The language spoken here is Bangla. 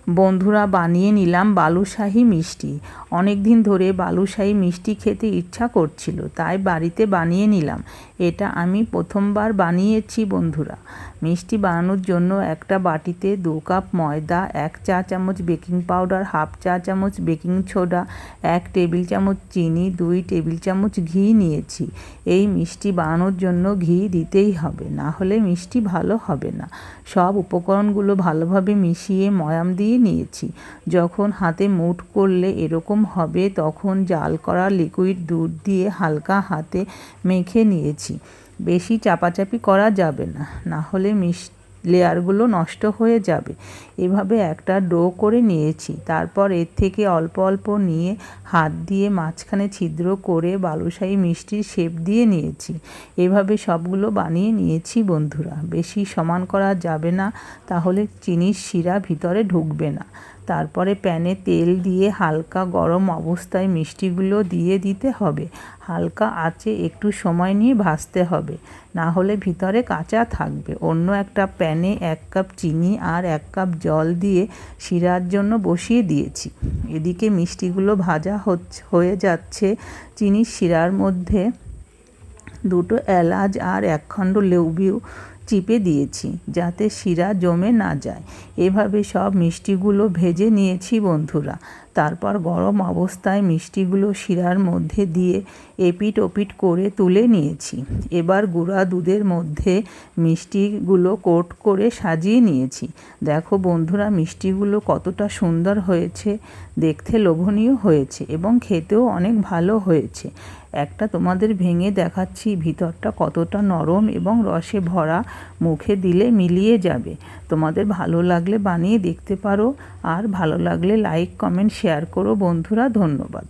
বন্ধুরা বানিয়ে নিলাম বালুশাহী মিষ্টি। অনেক দিন ধরে বালুশাহী মিষ্টি খেতে ইচ্ছা করছিল, তাই বাড়িতে বানিয়ে নিলাম। এটা আমি প্রথমবার বানিয়েছি বন্ধুরা। মিষ্টি বানানোর জন্য একটা বাটিতে 2 কাপ ময়দা, 1 চা চামচ বেকিং পাউডার, হাফ চা চামচ বেকিং সোডা, 1 টেবিল চামচ চিনি, 2 টেবিল চামচ ঘি নিয়েছি। এই মিষ্টি বানানোর জন্য ঘি দিতেই হবে, না হলে মিষ্টি ভালো হবে না। সব উপকরণগুলো ভালোভাবে মিশিয়ে ময়াম দিয়ে নিয়েছি। যখন হাতে মুঠ করলে এরকম হবে তখন জাল করা লিকুইড দুধ দিয়ে হালকা হাতে মেখে নিয়েছি। বেশি চাপাচাপি করা যাবে না, না হলে লেয়ারগুলো নষ্ট হয়ে যাবে। এভাবে একটা ডো করে নিয়েছি। তারপর এর থেকে অল্প অল্প নিয়ে হাত দিয়ে মাঝখানে ছিদ্র করে বালুশাহী মিষ্টির শেপ দিয়ে নিয়েছি। এভাবে সবগুলো বানিয়ে নিয়েছি বন্ধুরা। বেশি সমান করা যাবে না, তাহলে চিনির শিরা ভিতরে ঢুকবে না। তারপরে প্যানে তেল দিয়ে হালকা গরম অবস্থায় মিষ্টিগুলো দিয়ে দিতে হবে। হালকা আঁচে একটু সময় নিয়ে ভাজতে হবে, না হলে ভিতরে কাঁচা থাকবে। অন্য একটা প্যানে 1 কাপ চিনি আর 1 কাপ জল দিয়ে শিরার জন্য বসিয়ে দিয়েছি। এদিকে মিষ্টিগুলো ভাজা হয়ে যাচ্ছে। চিনির শিরার মধ্যে 2টো এলাচ আর 1 খণ্ড লেবু চিপে দিয়েছি, যাতে শিরা জমে না যায়। এভাবে সব মিষ্টিগুলো ভেজে নিয়েছি বন্ধুরা। তারপর গরম অবস্থায় মিষ্টিগুলো শিরার মধ্যে দিয়ে এপিট ওপিট করে তুলে নিয়েছি। এবার গুঁড়া দুধের মধ্যে মিষ্টিগুলো কোট করে সাজিয়ে নিয়েছি। দেখো বন্ধুরা, মিষ্টিগুলো কতটা সুন্দর হয়েছে, দেখতে লোভনীয় হয়েছে এবং খেতেও অনেক ভালো হয়েছে। একটা তোমাদের ভেঙে দেখাচ্ছি, ভিতরটা কতটা নরম এবং রসে ভরা, মুখে দিলে মিলিয়ে যাবে। তোমাদের ভালো লাগলে বানিয়ে দেখতে পারো, আর ভালো লাগলে লাইক কমেন্ট শেয়ার করো বন্ধুরা। ধন্যবাদ।